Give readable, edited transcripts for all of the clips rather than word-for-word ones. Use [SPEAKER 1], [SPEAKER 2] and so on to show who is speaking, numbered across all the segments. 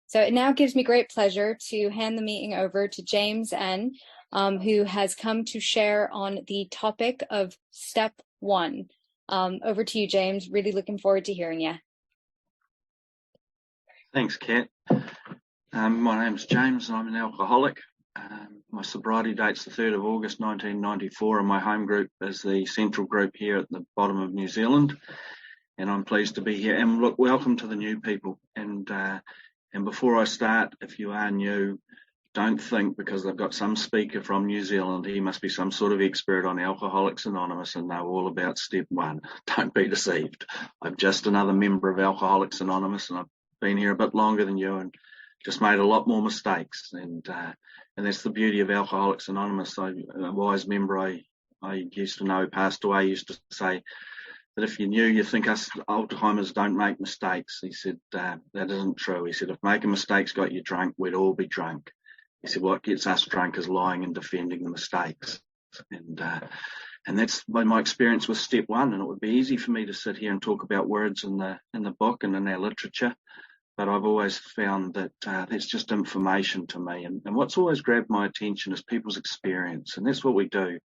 [SPEAKER 1] So it now gives me great pleasure to hand the meeting over to James N., who has come to share on the topic of step one. Over to you, James. Really looking forward to hearing you.
[SPEAKER 2] Thanks, Kat. My name's James and I'm an alcoholic. My sobriety date's the 3rd of August 1994 and my home group is the Central Group here at the bottom of New Zealand. And I'm pleased to be here. And look, welcome to the new people. And before I start, if you are new, don't think because they've got some speaker from New Zealand, he must be some sort of expert on Alcoholics Anonymous and know all about step one. Don't be deceived. I'm just another member of Alcoholics Anonymous and I've been here a bit longer than you and just made a lot more mistakes. And that's the beauty of Alcoholics Anonymous. A wise member I used to know passed away used to say that if you knew, you think us old-timers don't make mistakes. He said, that isn't true. He said, if making mistakes got you drunk, we'd all be drunk. He said, what gets us drunk is lying and defending the mistakes. And that's my experience with step one. And it would be easy for me to sit here and talk about words in the book and in our literature. But I've always found that that's just information to me. And what's always grabbed my attention is people's experience. And that's what we do.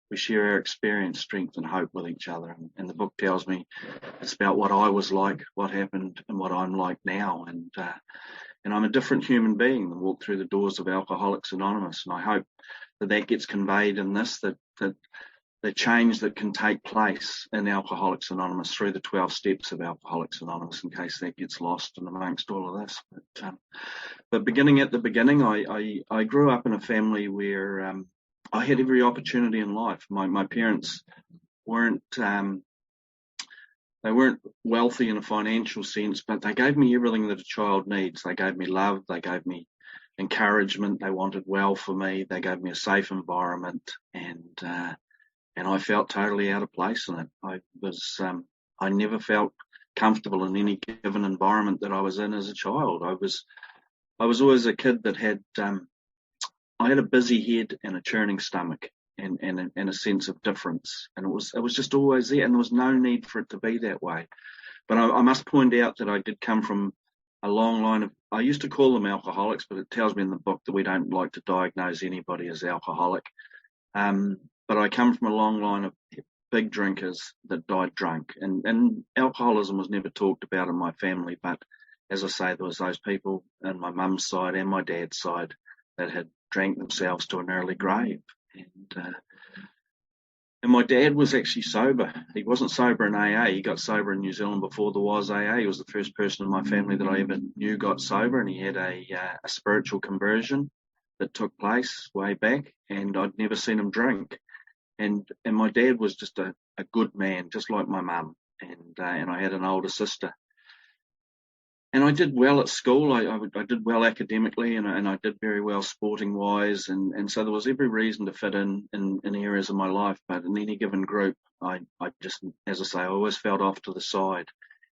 [SPEAKER 2] We share our experience, strength and hope with each other. And the book tells me it's about what I was like, what happened and what I'm like now. And I'm a different human being than walked through the doors of Alcoholics Anonymous. And I hope that gets conveyed in this, that the change that can take place in Alcoholics Anonymous through the 12 steps of Alcoholics Anonymous, in case that gets lost in amongst all of this. But beginning at the beginning, I grew up in a family where I had every opportunity in life. My parents weren't wealthy in a financial sense, but they gave me everything that a child needs. They gave me love. They gave me encouragement. They wanted well for me. They gave me a safe environment, and I felt totally out of place in it. I never felt comfortable in any given environment that I was in as a child. I was always a kid that had I had a busy head and a churning stomach and a sense of difference. And it was just always there, and there was no need for it to be that way. But I must point out that I did come from a long line of, I used to call them alcoholics, but it tells me in the book that we don't like to diagnose anybody as alcoholic. But I come from a long line of big drinkers that died drunk. And alcoholism was never talked about in my family. But as I say, there was those people on my mum's side and my dad's side that had drank themselves to an early grave. And my dad was actually sober. He wasn't sober in AA. He got sober in New Zealand before there was AA. He was the first person in my family that I ever knew got sober, and he had a spiritual conversion that took place way back, and I'd never seen him drink. And my dad was just a good man, just like my mum. And I had an older sister. And I did well at school. I did well academically, and I did very well sporting wise, and so there was every reason to fit in areas of my life. But in any given group, I just, as I say, I always felt off to the side,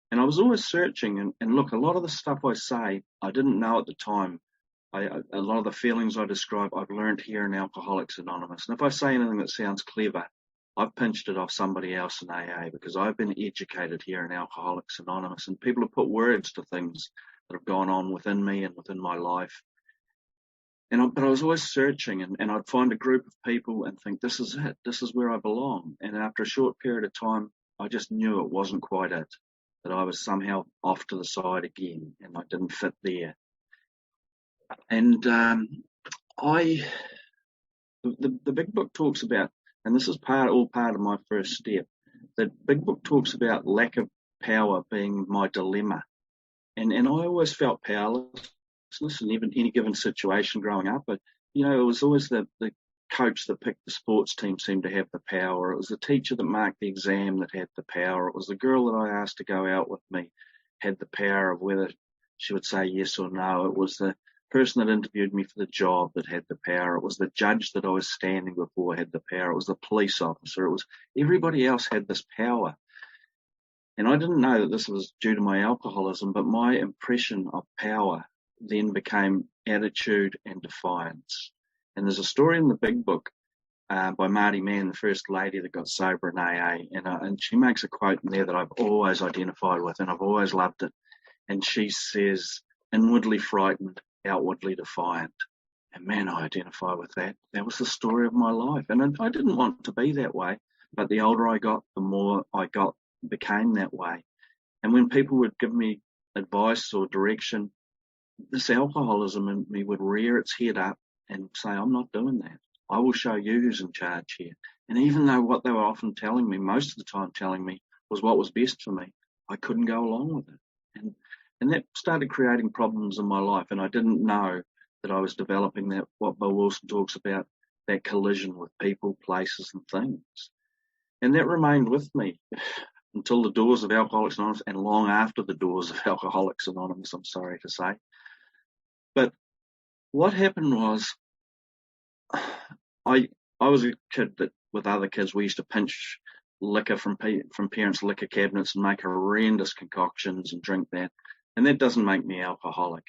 [SPEAKER 2] and I was always searching. And look, a lot of the stuff I say, I didn't know at the time. A lot of the feelings I describe, I've learned here in Alcoholics Anonymous. And if I say anything that sounds clever, I've pinched it off somebody else in AA, because I've been educated here in Alcoholics Anonymous, and people have put words to things that have gone on within me and within my life. But I was always searching, and I'd find a group of people and think, this is it, this is where I belong. And after a short period of time, I just knew it wasn't quite it, that I was somehow off to the side again, and I didn't fit there. And the big book talks about, and this is all part of my first step, the big book talks about lack of power being my dilemma. And I always felt powerlessness in even any given situation growing up. But, it was always the coach that picked the sports team seemed to have the power. It was the teacher that marked the exam that had the power. It was the girl that I asked to go out with me had the power of whether she would say yes or no. It was the person that interviewed me for the job that had the power. It was the judge that I was standing before had the power. It was the police officer. It was everybody else had this power. And I didn't know that this was due to my alcoholism, but my impression of power then became attitude and defiance. And there's a story in the big book by Marty Mann, the first lady that got sober in AA. And she makes a quote in there that I've always identified with, and I've always loved it. And she says, inwardly frightened, outwardly defiant. And man, I identify with that. That was the story of my life. And I didn't want to be that way. But the older I got, the more became that way. And when people would give me advice or direction, this alcoholism in me would rear its head up and say, I'm not doing that. I will show you who's in charge here. And even though what they were often telling me, most of the time telling me, was what was best for me, I couldn't go along with it. And that started creating problems in my life. And I didn't know that I was developing that, what Bill Wilson talks about, that collision with people, places, and things. And that remained with me until the doors of Alcoholics Anonymous, and long after the doors of Alcoholics Anonymous, I'm sorry to say. But what happened was, I was a kid that, with other kids, we used to pinch liquor from parents' liquor cabinets and make horrendous concoctions and drink that. And that doesn't make me alcoholic,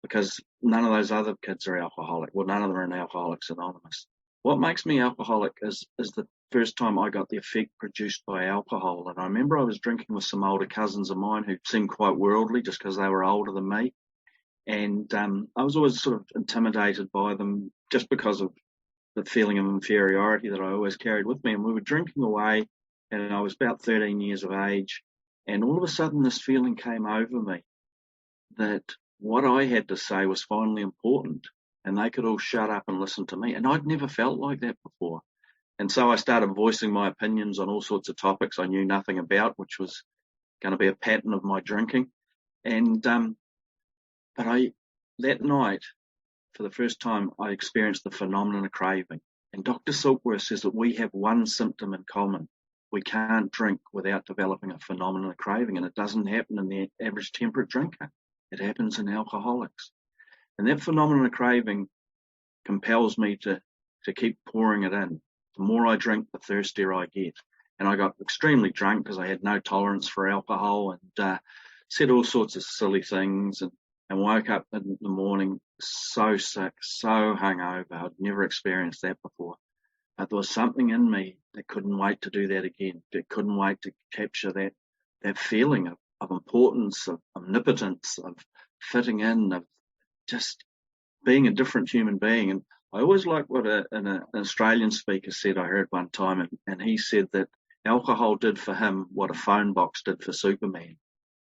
[SPEAKER 2] because none of those other kids are alcoholic. Well, none of them are in Alcoholics Anonymous. What makes me alcoholic is the first time I got the effect produced by alcohol. And I remember I was drinking with some older cousins of mine who seemed quite worldly just because they were older than me. And I was always sort of intimidated by them just because of the feeling of inferiority that I always carried with me. And we were drinking away, and I was about 13 years of age. And all of a sudden this feeling came over me that what I had to say was finally important, and they could all shut up and listen to me. And I'd never felt like that before. And so I started voicing my opinions on all sorts of topics I knew nothing about, which was going to be a pattern of my drinking. And that night, for the first time, I experienced the phenomenon of craving. And Dr. Silkworth says that we have one symptom in common. We can't drink without developing a phenomenon of craving, and it doesn't happen in the average temperate drinker. It happens in alcoholics. And that phenomenon of craving compels me to keep pouring it in. The more I drink, the thirstier I get. And I got extremely drunk because I had no tolerance for alcohol, and said all sorts of silly things, and woke up in the morning so sick, so hungover. I'd never experienced that before. But there was something in me that couldn't wait to do that again. That couldn't wait to capture that feeling of importance, of omnipotence, of fitting in, of just being a different human being. And I always like what an Australian speaker said I heard one time, and he said that alcohol did for him what a phone box did for Superman.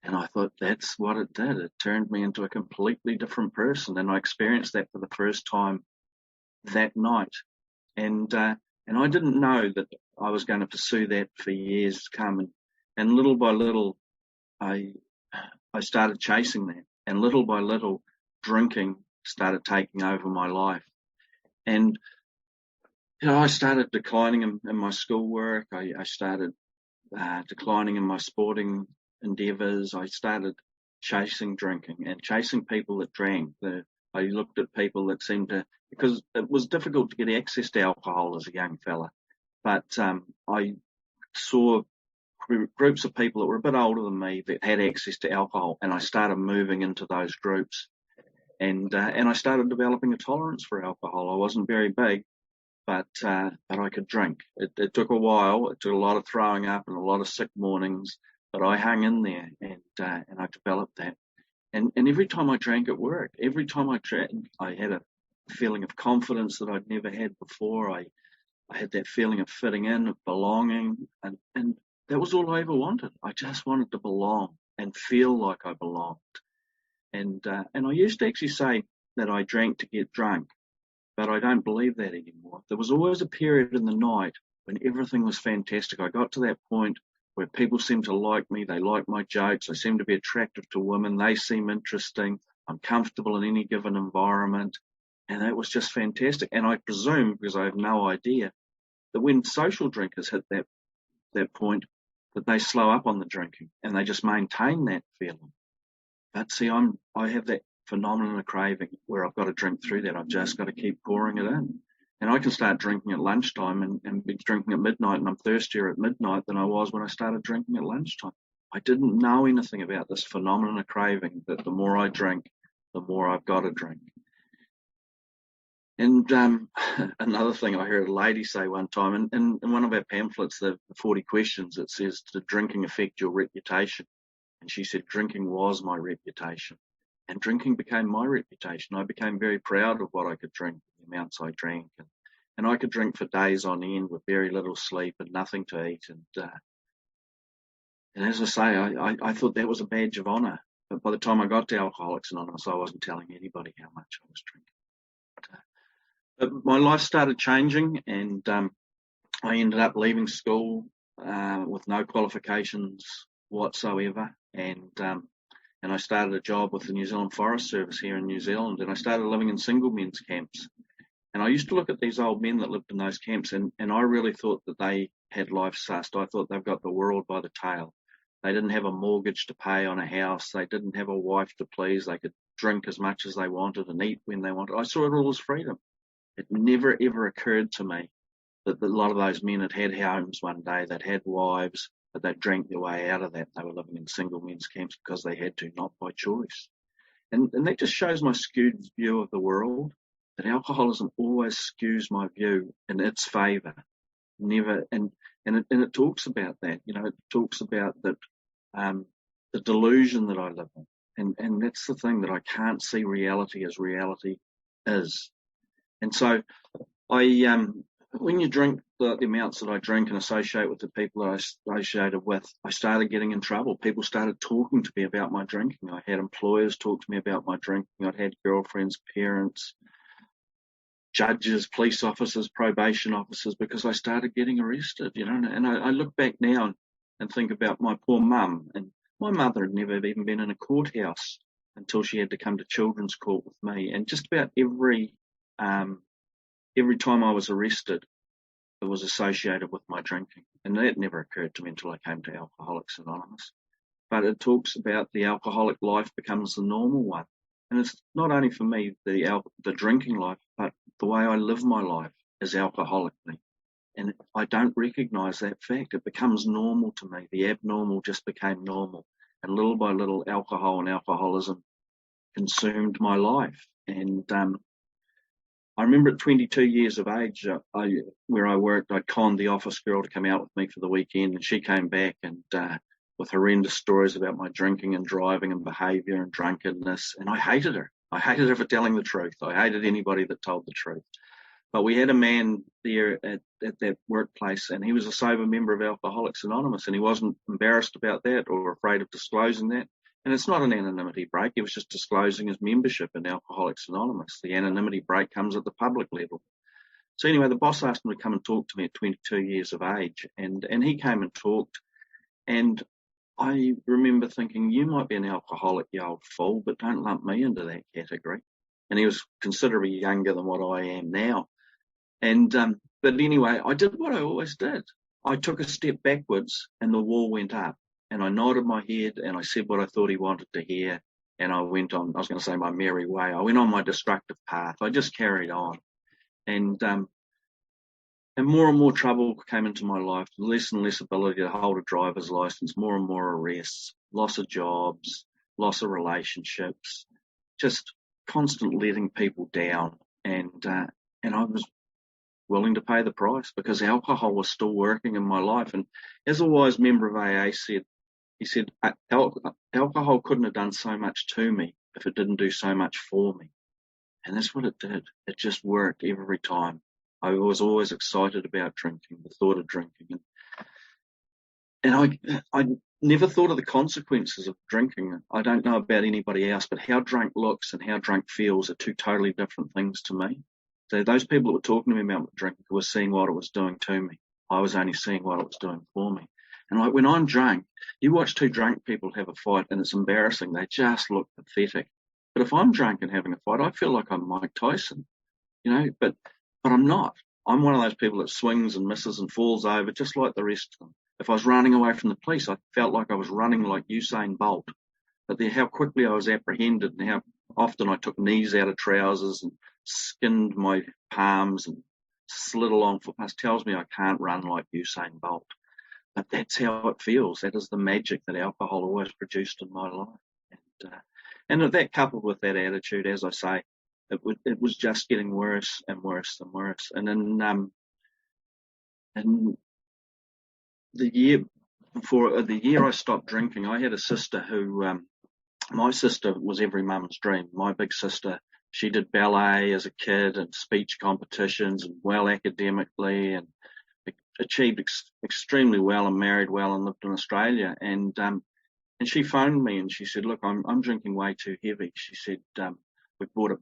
[SPEAKER 2] And I thought, that's what it did. It turned me into a completely different person. And I experienced that for the first time that night. And I didn't know that I was going to pursue that for years to come. And little by little, I started chasing that. And little by little, drinking started taking over my life. And, I started declining in my schoolwork. I started declining in my sporting endeavours. I started chasing drinking and chasing people that drank. I looked at people that seemed to, because it was difficult to get access to alcohol as a young fella, but I saw groups of people that were a bit older than me that had access to alcohol, and I started moving into those groups, and I started developing a tolerance for alcohol. I wasn't very big, but I could drink. It took a while. It took a lot of throwing up and a lot of sick mornings, but I hung in there, and I developed that. And every time I drank, it worked. Every time I drank, I had a feeling of confidence that I'd never had before. I had that feeling of fitting in, of belonging, and that was all I ever wanted. I just wanted to belong and feel like I belonged. And I used to actually say that I drank to get drunk, but I don't believe that anymore. There was always a period in the night when everything was fantastic. I got to that point where people seemed to like me. They liked my jokes. I seemed to be attractive to women. They seem interesting. I'm comfortable in any given environment. And that was just fantastic. And I presume, because I have no idea, that when social drinkers hit that point, that they slow up on the drinking and they just maintain that feeling. But see, I have that phenomenon of craving where I've got to drink through that. I've just got to keep pouring it in. And I can start drinking at lunchtime and be drinking at midnight, and I'm thirstier at midnight than I was when I started drinking at lunchtime. I didn't know anything about this phenomenon of craving, that the more I drink, the more I've got to drink. And another thing I heard a lady say one time, in one of our pamphlets, the 40 questions, it says, did drinking affect your reputation? And she said, drinking was my reputation. And drinking became my reputation. I became very proud of what I could drink, the amounts I drank. And I could drink for days on end with very little sleep and nothing to eat. And as I say, I thought that was a badge of honour. But by the time I got to Alcoholics Anonymous, I wasn't telling anybody how much I was drinking. But my life started changing, and I ended up leaving school with no qualifications whatsoever. And I started a job with the New Zealand Forest Service here in New Zealand, and I started living in single men's camps. And I used to look at these old men that lived in those camps, and I really thought that they had life sussed. I thought they've got the world by the tail. They didn't have a mortgage to pay on a house. They didn't have a wife to please. They could drink as much as they wanted and eat when they wanted. I saw it all as freedom. It never, ever occurred to me that a lot of those men had homes one day, they'd had wives, but they drank their way out of that. They were living in single men's camps because they had to, not by choice. And that just shows my skewed view of the world, that alcoholism always skews my view in its favour. Never, and it talks about that, it talks about that, the delusion that I live in. And that's the thing, that I can't see reality as reality is. And so when you drink the amounts that I drink and associate with the people that I associated with, I started getting in trouble. People started talking to me about my drinking. I had employers talk to me about my drinking. I'd had girlfriends, parents, judges, police officers, probation officers, because I started getting arrested, and I look back now and think about my poor mum. And my mother had never even been in a courthouse until she had to come to children's court with me. And just about every time I was arrested, it was associated with my drinking. And that never occurred to me until I came to Alcoholics Anonymous. But it talks about the alcoholic life becomes the normal one. And it's not only for me, the drinking life, but the way I live my life is alcoholically. And I don't recognise that fact. It becomes normal to me. The abnormal just became normal. And little by little, alcohol and alcoholism consumed my life. And I remember at 22 years of age, where I worked, I conned the office girl to come out with me for the weekend, and she came back and with horrendous stories about my drinking and driving and behaviour and drunkenness, and I hated her. I hated her for telling the truth. I hated anybody that told the truth. But we had a man there at that workplace, and he was a sober member of Alcoholics Anonymous, and he wasn't embarrassed about that or afraid of disclosing that. And it's not an anonymity break. He was just disclosing his membership in Alcoholics Anonymous. The anonymity break comes at the public level. So anyway, the boss asked him to come and talk to me at 22 years of age, and he came and talked. And I remember thinking, you might be an alcoholic, you old fool, but don't lump me into that category. And he was considerably younger than what I am now. And but anyway, I did what I always did. I took a step backwards, and the wall went up. And I nodded my head, and I said what I thought he wanted to hear. And I went on, I was going to say my merry way. I went on my destructive path. I just carried on. And more and more trouble came into my life, less and less ability to hold a driver's license, more and more arrests, loss of jobs, loss of relationships, just constant letting people down. And I was willing to pay the price because alcohol was still working in my life. And as a wise member of AA said, he said, alcohol couldn't have done so much to me if it didn't do so much for me. And that's what it did. It just worked every time. I was always excited about drinking, the thought of drinking. And I never thought of the consequences of drinking. I don't know about anybody else, but how drunk looks and how drunk feels are two totally different things to me. So those people that were talking to me about drinking were seeing what it was doing to me. I was only seeing what it was doing for me. And like when I'm drunk, you watch two drunk people have a fight and it's embarrassing. They just look pathetic. But if I'm drunk and having a fight, I feel like I'm Mike Tyson, but I'm not. I'm one of those people that swings and misses and falls over just like the rest of them. If I was running away from the police, I felt like I was running like Usain Bolt. But how quickly I was apprehended and how often I took knees out of trousers and skinned my palms and slid along footpaths tells me I can't run like Usain Bolt. But that's how it feels. That is the magic that alcohol always produced in my life. And that coupled with that attitude, as I say, it was just getting worse and worse and worse. And then the year I stopped drinking, I had a sister who My sister was every mum's dream. My big sister, she did ballet as a kid and speech competitions and well academically and achieved extremely well and married well and lived in Australia. And she phoned me and she said, look, I'm drinking way too heavy. She said, we bought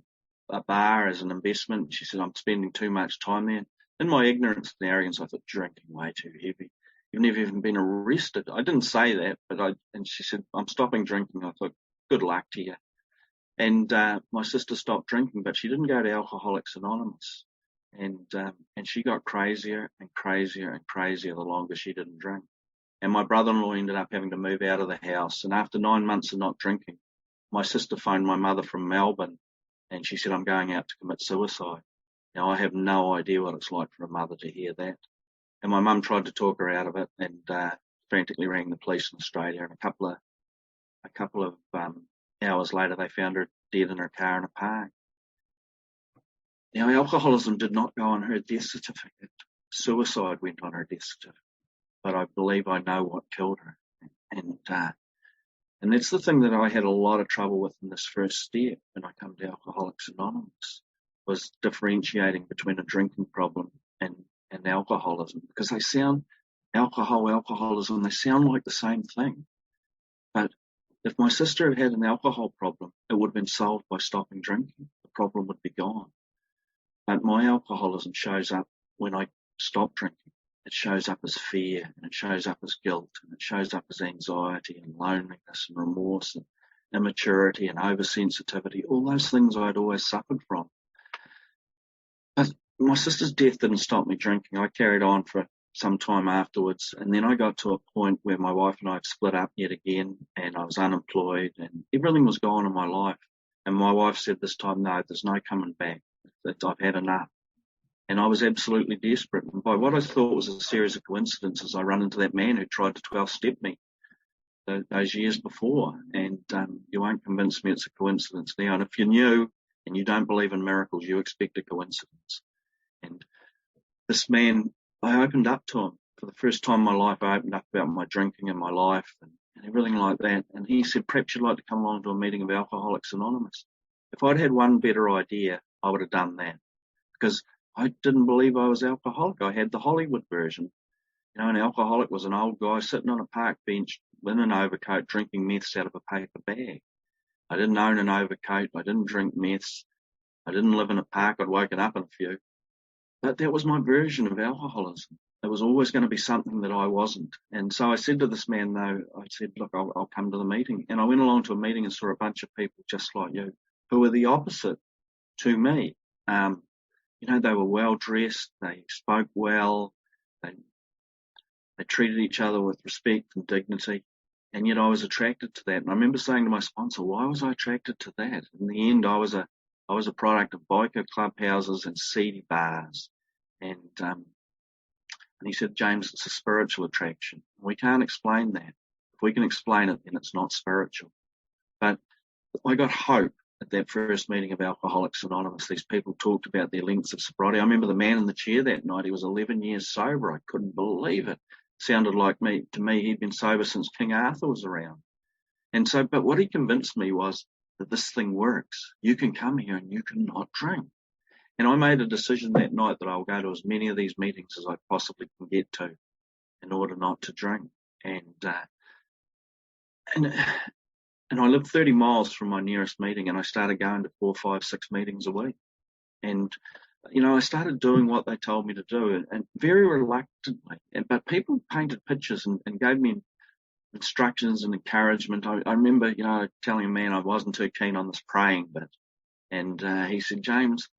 [SPEAKER 2] a bar as an investment. She said, I'm spending too much time there. In my ignorance and arrogance, I thought, drinking way too heavy. You've never even been arrested. I didn't say that, and she said, I'm stopping drinking. I thought, good luck to you. And my sister stopped drinking, but she didn't go to Alcoholics Anonymous. And she got crazier and crazier and crazier the longer she didn't drink. And my brother-in-law ended up having to move out of the house. And after 9 months of not drinking, my sister phoned my mother from Melbourne and she said, I'm going out to commit suicide. Now, I have no idea what it's like for a mother to hear that. And my mum tried to talk her out of it and frantically rang the police in Australia. And a couple of hours later, they found her dead in her car in a park. Now, alcoholism did not go on her death certificate. Suicide went on her death certificate. But I believe I know what killed her. And that's the thing that I had a lot of trouble with in this first step when I come to Alcoholics Anonymous, was differentiating between a drinking problem and alcoholism, because they sound, alcoholism, they sound like the same thing. But if my sister had had an alcohol problem, it would have been solved by stopping drinking. The problem would be gone. But my alcoholism shows up when I stop drinking. It shows up as fear, and it shows up as guilt, and it shows up as anxiety and loneliness and remorse and immaturity and oversensitivity, all those things I'd always suffered from. But my sister's death didn't stop me drinking. I carried on for some time afterwards, and then I got to a point where my wife and I had split up yet again, and I was unemployed, and everything was gone in my life. And my wife said this time, no, there's no coming back. I've had enough. And I was absolutely desperate. And by what I thought was a series of coincidences, I run into that man who tried to 12-step me those years before. And you won't convince me it's a coincidence now. And if you're new and you don't believe in miracles, you expect a coincidence. And this man, I opened up to him. For the first time in my life, I opened up about my drinking and my life and everything like that. And he said, perhaps you'd like to come along to a meeting of Alcoholics Anonymous. If I'd had one better idea, I would have done that. Because I didn't believe I was alcoholic. I had the Hollywood version. You know, an alcoholic was an old guy sitting on a park bench in an overcoat drinking meths out of a paper bag. I didn't own an overcoat. I didn't drink meths. I didn't live in a park. I'd woken up in a few. But that was my version of alcoholism. It was always going to be something that I wasn't. And so I said to this man, though, I said, look, I'll come to the meeting. And I went along to a meeting and saw a bunch of people just like you who were the opposite to me. You know, they were well dressed, they spoke well, they treated each other with respect and dignity, and yet I was attracted to that. And I remember saying to my sponsor, why was I attracted to that? In the end, I was a product of biker clubhouses and seedy bars. And he said, James, it's a spiritual attraction. We can't explain that. If we can explain it, then it's not spiritual. But I got hope. At that first meeting of Alcoholics Anonymous, these people talked about their lengths of sobriety. I remember the man in the chair that night, he was 11 years sober. I couldn't believe it. Sounded like to me, he'd been sober since King Arthur was around. And so, but what he convinced me was that this thing works. You can come here and you can not drink. And I made a decision that night that I'll go to as many of these meetings as I possibly can get to in order not to drink. And I lived 30 miles from my nearest meeting, and I started going to 4, 5, 6 meetings a week. And, you know, I started doing what they told me to do, and very reluctantly. But people painted pictures and gave me instructions and encouragement. I remember, you know, telling a man I wasn't too keen on this praying bit. And he said, James,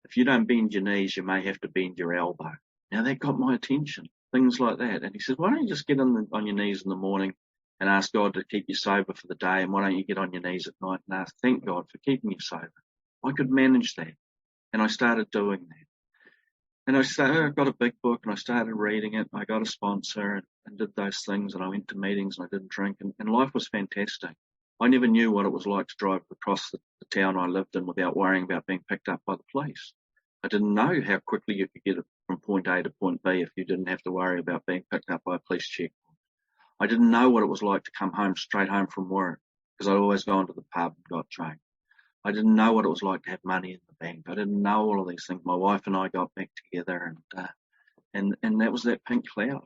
[SPEAKER 2] if you don't bend your knees, you may have to bend your elbow. Now, that got my attention, things like that. And he said, why don't you just get on your knees in the morning and ask God to keep you sober for the day, and why don't you get on your knees at night and thank God for keeping you sober? I could manage that, and I started doing that. And I got a big book, and I started reading it. I got a sponsor and did those things, and I went to meetings, and I didn't drink, and life was fantastic. I never knew what it was like to drive across the town I lived in without worrying about being picked up by the police. I didn't know how quickly you could get from point A to point B if you didn't have to worry about being picked up by a police checkpoint. I didn't know what it was like to come home straight home from work because I'd always gone to the pub and got drunk. I didn't know what it was like to have money in the bank. I didn't know all of these things. My wife and I got back together, and that was that pink cloud.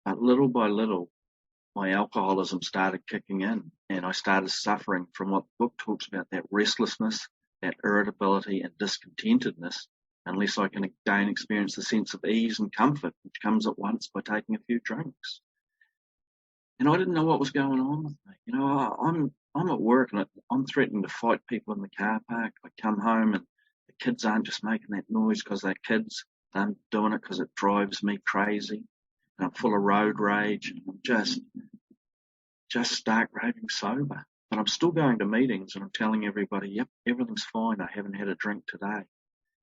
[SPEAKER 2] But little by little, my alcoholism started kicking in, and I started suffering from what the book talks about, that restlessness, that irritability and discontentedness, unless I can again experience the sense of ease and comfort which comes at once by taking a few drinks. And I didn't know what was going on with me. You know, I'm at work and I'm threatening to fight people in the car park. I come home and the kids aren't just making that noise because they're kids. They're doing it because it drives me crazy. And I'm full of road rage, and I'm just stark raving sober. But I'm still going to meetings and I'm telling everybody, yep, everything's fine. I haven't had a drink today.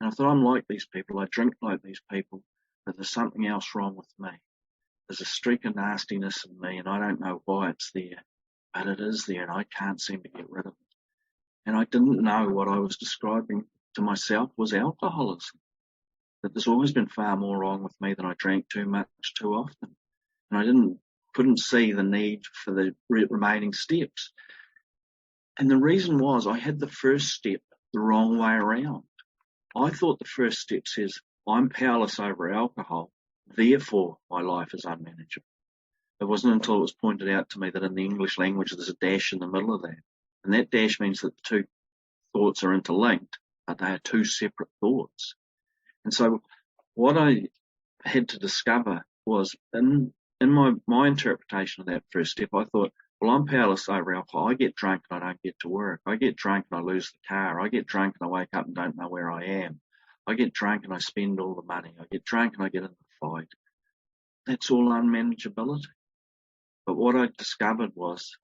[SPEAKER 2] And I thought, I'm like these people. I drink like these people, but there's something else wrong with me. There's a streak of nastiness in me, and I don't know why it's there, but it is there, and I can't seem to get rid of it. And I didn't know what I was describing to myself was alcoholism. That there's always been far more wrong with me than I drank too much too often. And I couldn't see the need for the remaining steps. And the reason was I had the first step the wrong way around. I thought the first step says, I'm powerless over alcohol, therefore my life is unmanageable. It wasn't until it was pointed out to me that in the English language there's a dash in the middle of that. And that dash means that the two thoughts are interlinked, but they are two separate thoughts. And so what I had to discover was in my interpretation of that first step, I thought, well, I'm powerless over alcohol. I get drunk and I don't get to work. I get drunk and I lose the car. I get drunk and I wake up and don't know where I am. I get drunk and I spend all the money. I get drunk and I get in a fight. That's all unmanageability. But what I discovered was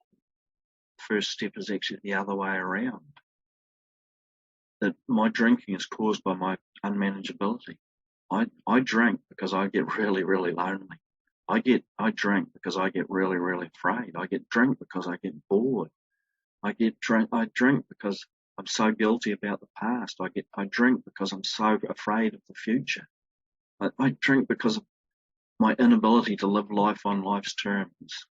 [SPEAKER 2] the first step is actually the other way around. That my drinking is caused by my unmanageability. I drink because I get really, really lonely. I drink because I get really, really afraid. I get drunk because I get bored. I drink because I'm so guilty about the past. I drink because I'm so afraid of the future. I drink because of my inability to live life on life's terms.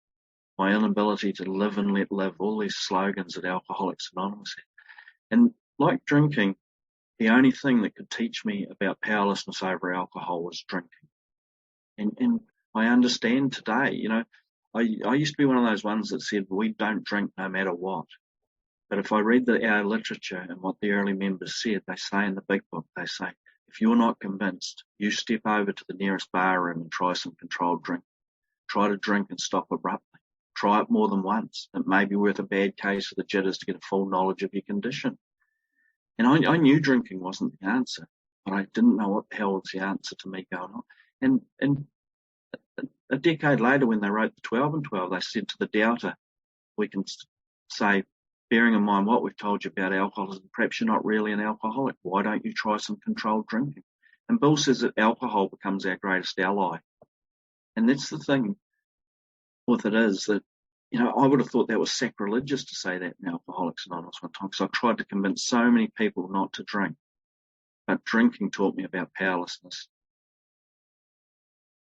[SPEAKER 2] My inability to live and let live, all these slogans that Alcoholics Anonymous had. And like drinking, the only thing that could teach me about powerlessness over alcohol was drinking. And I understand today, you know, I used to be one of those ones that said, we don't drink no matter what. But if I read our literature and what the early members said, they say in the big book, they say, if you're not convinced, you step over to the nearest bar room and try some controlled drink. Try to drink and stop abruptly. Try it more than once. It may be worth a bad case of the jitters to get a full knowledge of your condition. And I knew drinking wasn't the answer, but I didn't know what the hell was the answer to me going on. And a decade later, when they wrote the 12 and 12, they said to the doubter, we can say, bearing in mind what we've told you about alcoholism, perhaps you're not really an alcoholic. Why don't you try some controlled drinking? And Bill says that alcohol becomes our greatest ally. And that's the thing with it is that, you know, I would have thought that was sacrilegious to say that in Alcoholics Anonymous one time, because I tried to convince so many people not to drink. But drinking taught me about powerlessness.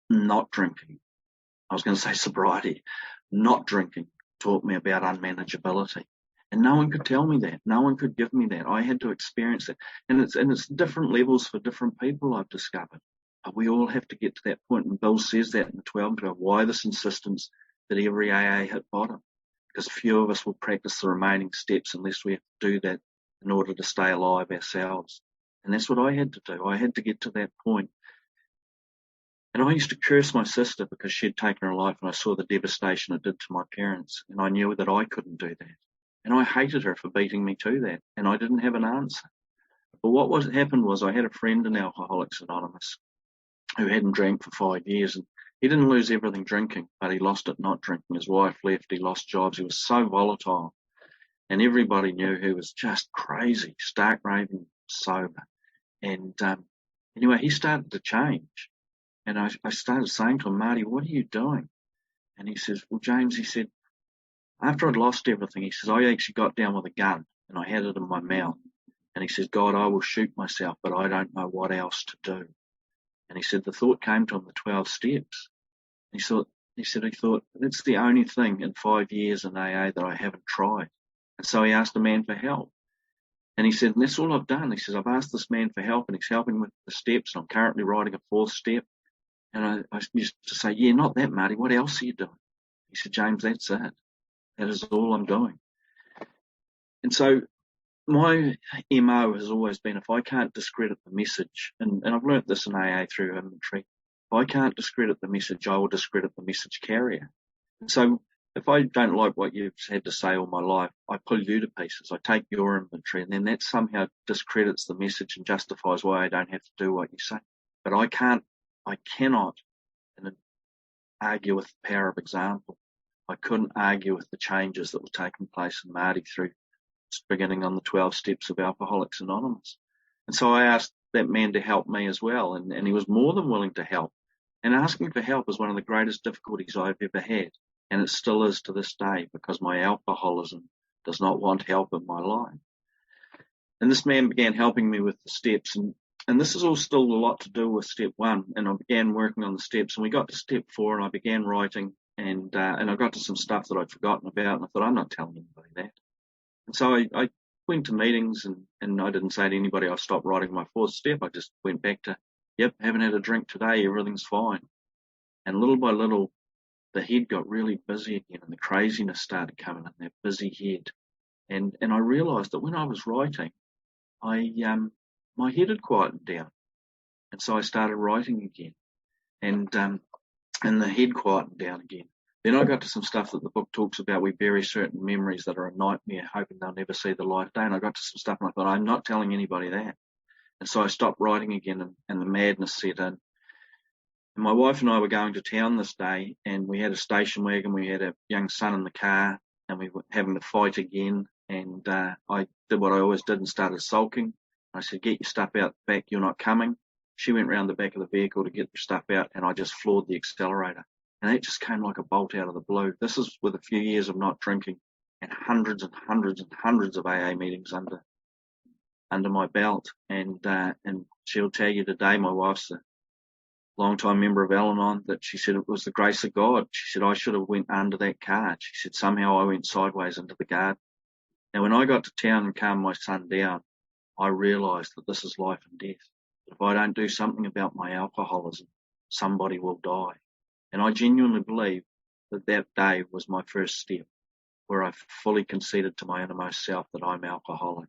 [SPEAKER 2] Not drinking, I was going to say sobriety, not drinking taught me about unmanageability. And no one could tell me that. No one could give me that. I had to experience it. And it's different levels for different people, I've discovered. But we all have to get to that point. And Bill says that in the 12 and 12. Why this insistence that every AA hit bottom? Because few of us will practice the remaining steps unless we have to do that in order to stay alive ourselves. And that's what I had to do. I had to get to that point. And I used to curse my sister because she had taken her life, and I saw the devastation it did to my parents. And I knew that I couldn't do that. And I hated her for beating me to that. And I didn't have an answer. But what happened was I had a friend in Alcoholics Anonymous who hadn't drank for 5 years. And he didn't lose everything drinking, but he lost it not drinking. His wife left. He lost jobs. He was so volatile. And everybody knew he was just crazy, stark raving sober. And anyway, he started to change. And I started saying to him, Marty, what are you doing? And he says, well, James, he said, after I'd lost everything, he says, I actually got down with a gun and I had it in my mouth. And he says, God, I will shoot myself, but I don't know what else to do. And he said, the thought came to him, the 12 steps. He thought, that's the only thing in 5 years in AA that I haven't tried. And so he asked a man for help. And he said, and that's all I've done. He says, I've asked this man for help, and he's helping with the steps, and I'm currently writing a 4th step. And I used to say, yeah, not that, Marty. What else are you doing? He said, James, that's it. That is all I'm doing. And so my MO has always been, if I can't discredit the message, and I've learnt this in AA through inventory, if I can't discredit the message, I will discredit the message carrier. And so if I don't like what you've had to say all my life, I pull you to pieces. I take your inventory, and then that somehow discredits the message and justifies why I don't have to do what you say. But I cannot argue with the power of example. I couldn't argue with the changes that were taking place in Marty through beginning on the 12 steps of Alcoholics Anonymous. And so I asked that man to help me as well, and he was more than willing to help. And asking for help is one of the greatest difficulties I've ever had, and it still is to this day, because my alcoholism does not want help in my life. And this man began helping me with the steps, and this is all still a lot to do with step 1, and I began working on the steps, and we got to step 4, and I began writing, and I got to some stuff that I'd forgotten about, and I thought, I'm not telling anybody that. And so I went to meetings, and I didn't say to anybody I stopped writing my 4th step. I just went back to, yep, haven't had a drink today, everything's fine. And little by little, the head got really busy again, and the craziness started coming in, that busy head. And I realised that when I was writing, my head had quietened down. And so I started writing again, and the head quietened down again. Then I got to some stuff that the book talks about. We bury certain memories that are a nightmare, hoping they'll never see the light of day. And I got to some stuff, and I thought, I'm not telling anybody that. And so I stopped writing again, and the madness set in. And my wife and I were going to town this day, and we had a station wagon. We had a young son in the car, and we were having to fight again. And I did what I always did and started sulking. I said, get your stuff out the back, you're not coming. She went round the back of the vehicle to get her stuff out, and I just floored the accelerator. And that just came like a bolt out of the blue. This is with a few years of not drinking and hundreds and hundreds and hundreds of AA meetings under my belt. And she'll tell you today, my wife's a long-time member of Al-Anon, that she said it was the grace of God. She said, I should have went under that car. She said, somehow I went sideways into the garden. Now, when I got to town and calmed my son down, I realised that this is life and death. If I don't do something about my alcoholism, somebody will die. And I genuinely believe that that day was my first step, where I fully conceded to my innermost self that I'm alcoholic,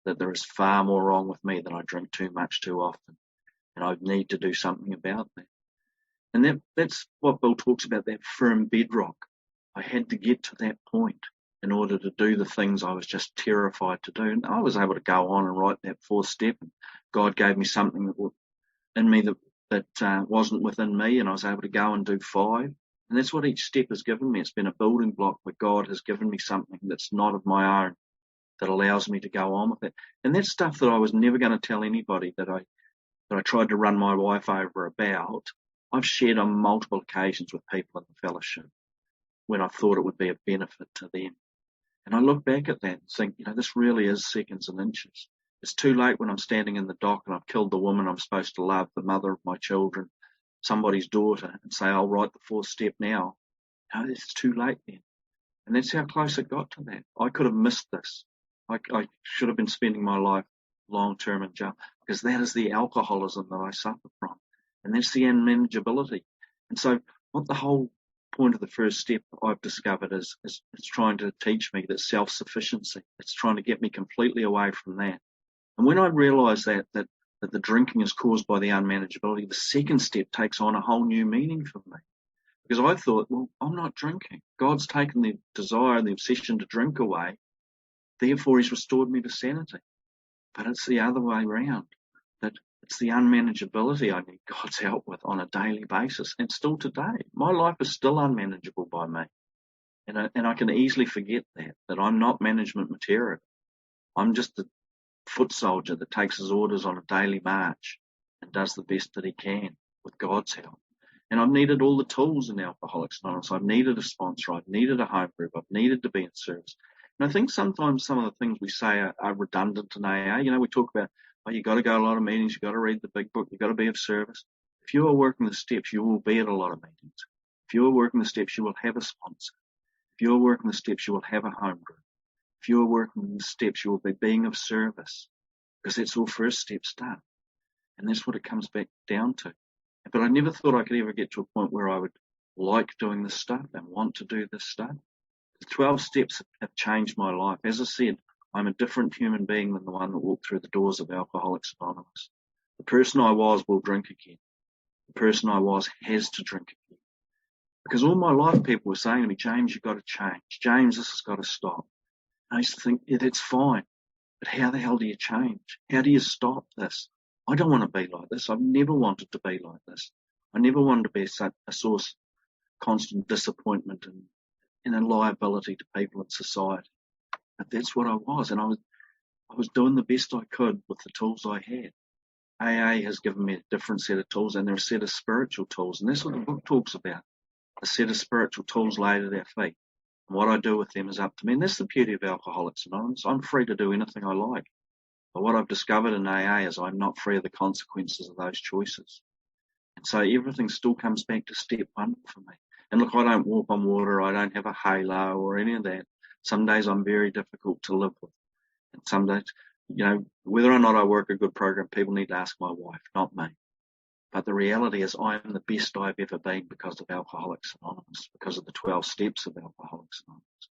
[SPEAKER 2] that there is far more wrong with me than I drink too much too often, and I need to do something about that. And that's what Bill talks about, that firm bedrock. I had to get to that point in order to do the things I was just terrified to do. And I was able to go on and write that 4th step, and God gave me something that in me that wasn't within me, and I was able to go and do 5. And that's what each step has given me. It's been a building block where God has given me something that's not of my own, that allows me to go on with it. And that's stuff that I was never going to tell anybody, that I tried to run my wife over about. I've shared on multiple occasions with people in the fellowship when I thought it would be of benefit to them. And I look back at that and think, this really is seconds and inches. It's too late when I'm standing in the dock and I've killed the woman I'm supposed to love, the mother of my children, somebody's daughter, and say, I'll write the 4th step now. No, it's too late then. And that's how close it got to that. I could have missed this. I should have been spending my life long-term in jail, because that is the alcoholism that I suffer from. And that's the unmanageability. And so what the whole point of the first step I've discovered is it's trying to teach me that self-sufficiency. It's trying to get me completely away from that. And when I realised that the drinking is caused by the unmanageability, the second step takes on a whole new meaning for me. Because I thought, well, I'm not drinking. God's taken the desire, the obsession to drink away. Therefore, he's restored me to sanity. But it's the other way around, that it's the unmanageability I need God's help with on a daily basis. And still today, my life is still unmanageable by me. And I can easily forget that I'm not management material. I'm just the foot soldier that takes his orders on a daily march and does the best that he can with God's help. And I've needed all the tools in Alcoholics Anonymous. I've needed a sponsor. I've needed a home group. I've needed to be in service. And I think sometimes some of the things we say are redundant in AA. We talk about, you got to go to a lot of meetings. You got to read the big book. You got to be of service. If you are working the steps, you will be at a lot of meetings. If you are working the steps, you will have a sponsor. If you are working the steps, you will have a home group. If you're working the steps, you'll be being of service, because that's all first step stuff. And that's what it comes back down to. But I never thought I could ever get to a point where I would like doing this stuff and want to do this stuff. The 12 steps have changed my life. As I said, I'm a different human being than the one that walked through the doors of Alcoholics Anonymous. The person I was will drink again. The person I was has to drink again. Because all my life people were saying to me, James, you've got to change. James, this has got to stop. And I used to think, yeah, that's fine. But how the hell do you change? How do you stop this? I don't want to be like this. I've never wanted to be like this. I never wanted to be a source of constant disappointment and a liability to people in society. But that's what I was. And I was doing the best I could with the tools I had. AA has given me a different set of tools, and they're a set of spiritual tools. And that's what the book talks about, a set of spiritual tools laid at our feet. And what I do with them is up to me. And that's the beauty of Alcoholics Anonymous. I'm free to do anything I like. But what I've discovered in AA is I'm not free of the consequences of those choices. And so everything still comes back to step one for me. And look, I don't walk on water. I don't have a halo or any of that. Some days I'm very difficult to live with. And some days, whether or not I work a good program, people need to ask my wife, not me. But the reality is I am the best I've ever been because of Alcoholics Anonymous, because of the 12 steps of Alcoholics Anonymous.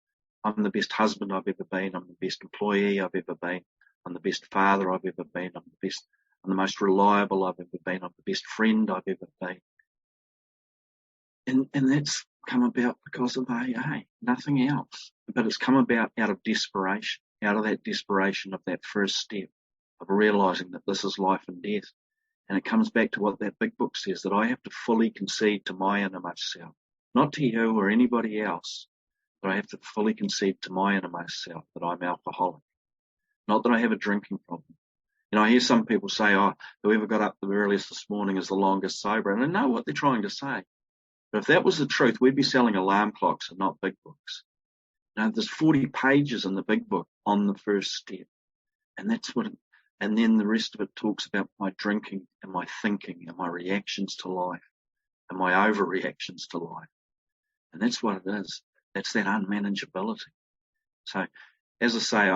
[SPEAKER 2] I'm the best husband I've ever been. I'm the best employee I've ever been. I'm the best father I've ever been. I'm the most reliable I've ever been. I'm the best friend I've ever been. And that's come about because of AA, nothing else. But it's come about out of desperation, out of that desperation of that first step of realizing that this is life and death. And it comes back to what that big book says, that I have to fully concede to my innermost self, not to you or anybody else, but I have to fully concede to my innermost self that I'm alcoholic. Not that I have a drinking problem. I hear some people say, whoever got up the earliest this morning is the longest sober. And I know what they're trying to say. But if that was the truth, we'd be selling alarm clocks and not big books. There's 40 pages in the big book on the first step. And and then the rest of it talks about my drinking and my thinking and my reactions to life and my overreactions to life. And that's what it is. That's that unmanageability. So, as I say,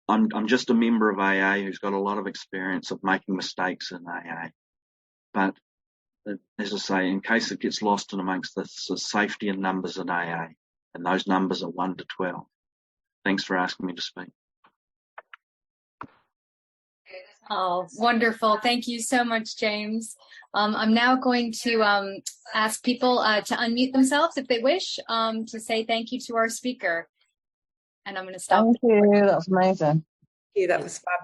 [SPEAKER 2] I'm just a member of AA who's got a lot of experience of making mistakes in AA. But as I say, in case it gets lost in amongst this, there's safety in numbers in AA, and those numbers are 1 to 12. Thanks for asking me to speak.
[SPEAKER 1] Oh, wonderful. Thank you so much, James. I'm now going to ask people to unmute themselves if they wish to say thank you to our speaker. And I'm going to stop.
[SPEAKER 3] Thank you. That was amazing.
[SPEAKER 4] Thank you. That was fab.